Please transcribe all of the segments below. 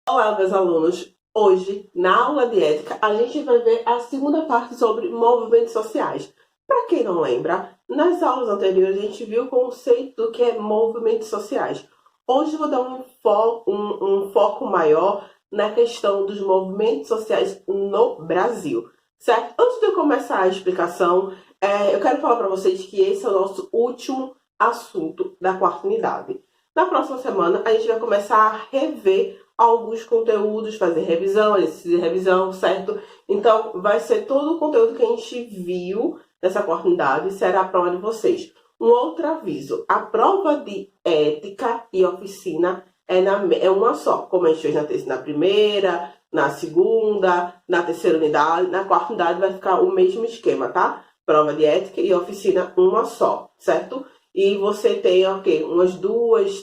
Olá, meus alunos! Hoje, na aula de ética, a gente vai ver a segunda parte sobre movimentos sociais. Para quem não lembra, nas aulas anteriores a gente viu o conceito do que é movimentos sociais. Hoje eu vou dar um foco maior na questão dos movimentos sociais no Brasil, certo? Antes de eu começar a explicação, eu quero falar para vocês que esse é o nosso último assunto da quarta unidade. Na próxima semana, a gente vai começar a rever alguns conteúdos, fazer revisão, exercício de revisão, certo? Então, vai ser todo o conteúdo que a gente viu nessa quarta unidade, será a prova de vocês. Um outro aviso, a prova de ética e oficina é uma só, como a gente fez na primeira, na segunda, na terceira unidade, na quarta unidade vai ficar o mesmo esquema, tá? Prova de ética e oficina, uma só, certo? E você tem, umas duas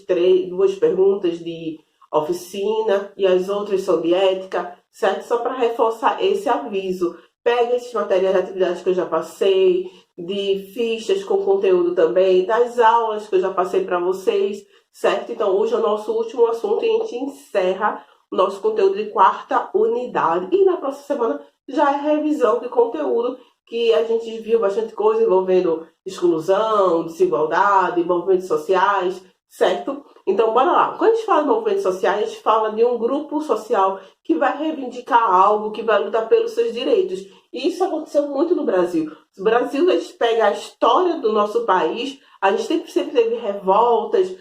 perguntas de oficina e as outras são de ética, certo? Só para reforçar esse aviso. Pega esses materiais de atividades que eu já passei, de fichas com conteúdo também, das aulas que eu já passei para vocês, certo? Então, hoje é o nosso último assunto e a gente encerra o nosso conteúdo de quarta unidade. E na próxima semana já é revisão de conteúdo, que a gente viu bastante coisa envolvendo exclusão, desigualdade, movimentos sociais, certo? Então, bora lá. Quando a gente fala de movimentos sociais, a gente fala de um grupo social que vai reivindicar algo, que vai lutar pelos seus direitos. E isso aconteceu muito no Brasil. No Brasil, a gente pega a história do nosso país, a gente sempre teve revoltas,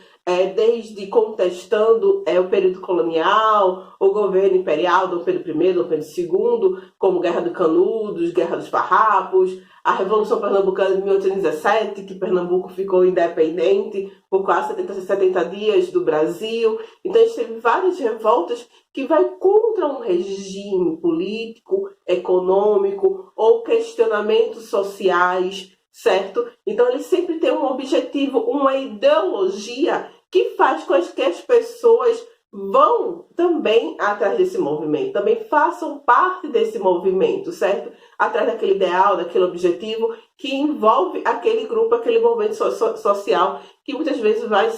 desde contestando o período colonial, o governo imperial, Dom Pedro I, Dom Pedro II, como Guerra do Canudos, Guerra dos Farrapos, a Revolução Pernambucana de 1817, que Pernambuco ficou independente por quase 70 dias do Brasil. Então, a gente teve várias revoltas que vai contra um regime político, econômico ou questionamentos sociais, certo? Então, ele sempre tem um objetivo, uma ideologia que faz com que as pessoas vão também atrás desse movimento, também façam parte desse movimento, certo? Atrás daquele ideal, daquele objetivo que envolve aquele grupo, aquele movimento social que muitas vezes vai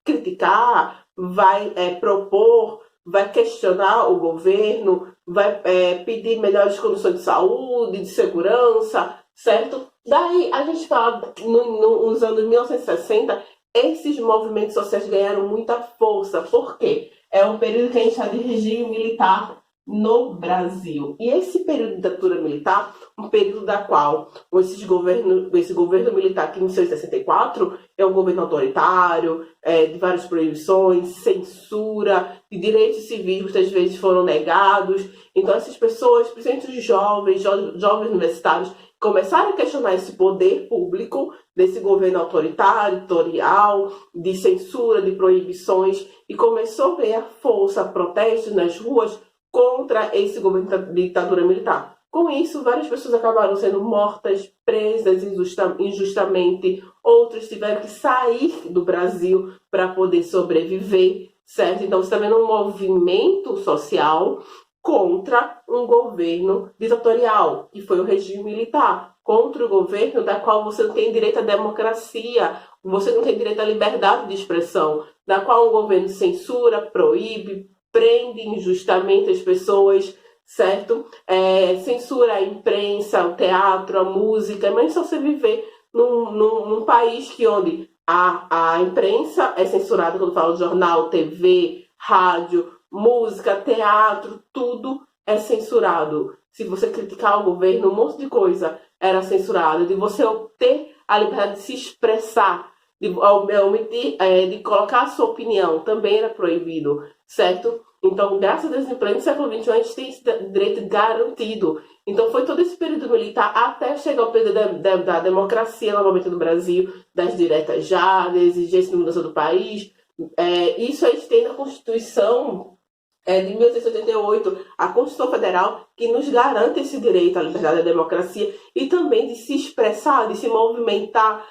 criticar, vai propor, vai questionar o governo, vai pedir melhores condições de saúde, de segurança, certo? Daí a gente fala, nos anos 1960, esses movimentos sociais ganharam muita força. Por quê? É um período que a gente chama de regime militar no Brasil. E esse período de ditadura militar, um período da qual esse governo militar que iniciou em 64 é um governo autoritário, de várias proibições, censura, de direitos civis muitas vezes foram negados. Então essas pessoas, principalmente os jovens universitários, começaram a questionar esse poder público desse governo autoritário, ditatorial, de censura, de proibições, e começou a ver a força, protestos nas ruas contra esse governo de ditadura militar. Com isso, várias pessoas acabaram sendo mortas, presas injustamente, outros tiveram que sair do Brasil para poder sobreviver, certo? Então, você está vendo um movimento social contra um governo ditatorial, que foi o regime militar, contra o governo da qual você não tem direito à democracia, você não tem direito à liberdade de expressão, da qual o governo censura, proíbe, prende injustamente as pessoas, certo? Censura a imprensa, o teatro, a música, mas só você viver num país onde a imprensa é censurada, quando fala de jornal, TV, rádio, música, teatro, tudo é censurado. Se você criticar o governo, um monte de coisa era censurada. De você ter a liberdade de se expressar, de colocar a sua opinião, também era proibido, certo? Então, graças a Deus, em pleno século XXI, a gente tem esse direito garantido. Então, foi todo esse período militar até chegar ao período da democracia, novamente no Brasil, das diretas já, da exigência de mudança do país. Isso a gente tem na Constituição de 1888, a Constituição Federal, que nos garante esse direito à liberdade e à democracia e também de se expressar, de se movimentar,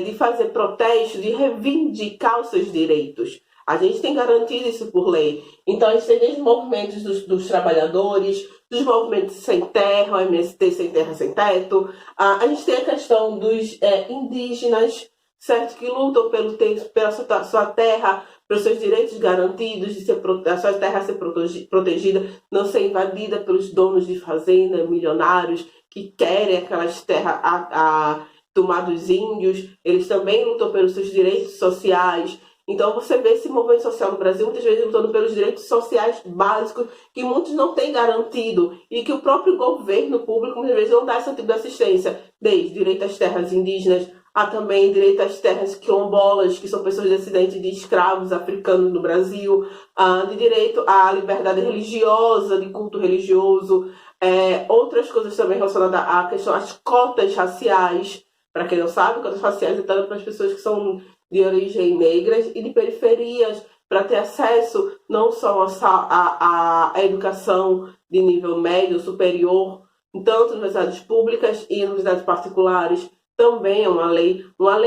de fazer protestos, de reivindicar os seus direitos. A gente tem garantido isso por lei. Então, a gente tem desde movimentos dos trabalhadores, dos movimentos sem terra, o MST sem terra, sem teto. A gente tem a questão dos indígenas, certo? Que lutam pela sua terra, para os seus direitos garantidos, de a sua terra ser protegida, não ser invadida pelos donos de fazenda, milionários, que querem aquelas terras a tomar dos índios. Eles também lutam pelos seus direitos sociais. Então você vê esse movimento social no Brasil muitas vezes lutando pelos direitos sociais básicos que muitos não têm garantido e que o próprio governo público muitas vezes não dá esse tipo de assistência, desde direito às terras indígenas, há também direito às terras quilombolas, que são pessoas descendentes de escravos africanos no Brasil, de direito à liberdade religiosa, de culto religioso, outras coisas também relacionadas à questão das cotas raciais. Para quem não sabe, cotas raciais é para as pessoas que são de origem negras e de periferias, para ter acesso não só à educação de nível médio, superior, tanto em universidades públicas e em universidades particulares. Também é uma lei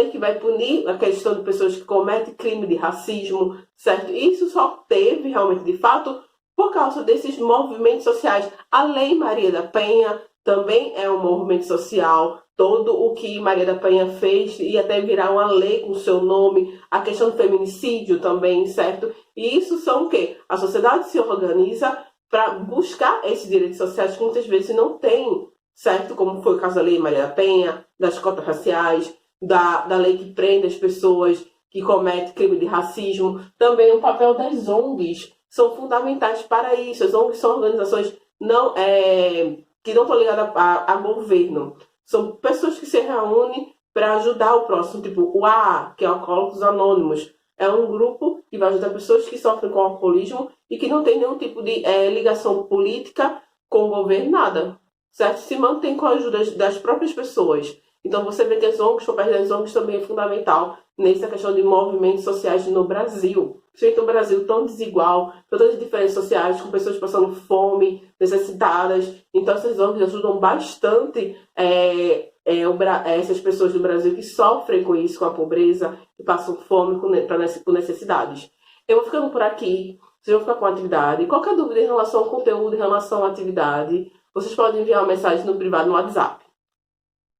que vai punir a questão de pessoas que cometem crime de racismo, certo? Isso só teve realmente, de fato, por causa desses movimentos sociais. A Lei Maria da Penha também é um movimento social. Todo o que Maria da Penha fez e até virar uma lei com seu nome, a questão do feminicídio também, certo? E isso são o quê? A sociedade se organiza para buscar esses direitos sociais que muitas vezes não tem, certo? Como foi o caso da Lei Maria da Penha, das cotas raciais, da lei que prende as pessoas que cometem crime de racismo. Também o papel das ONGs são fundamentais para isso. As ONGs são organizações que não estão ligadas a governo. São pessoas que se reúnem para ajudar o próximo, tipo o AA, que é Alcoólicos Anônimos. É um grupo que vai ajudar pessoas que sofrem com alcoolismo e que não tem nenhum tipo de ligação política com o governo, nada. Certo? Se mantém com a ajuda das próprias pessoas. Então você vê que as ONGs, o papel das ONGs também é fundamental nessa questão de movimentos sociais no Brasil. Feito um Brasil tão desigual, todas as diferenças sociais, com pessoas passando fome, necessitadas. Então essas ONGs ajudam bastante essas pessoas do Brasil que sofrem com isso, com a pobreza, que passam fome com necessidades. Eu vou ficando por aqui. Vocês vão ficar com a atividade. Qualquer dúvida em relação ao conteúdo, em relação à atividade, vocês podem enviar uma mensagem no privado no WhatsApp.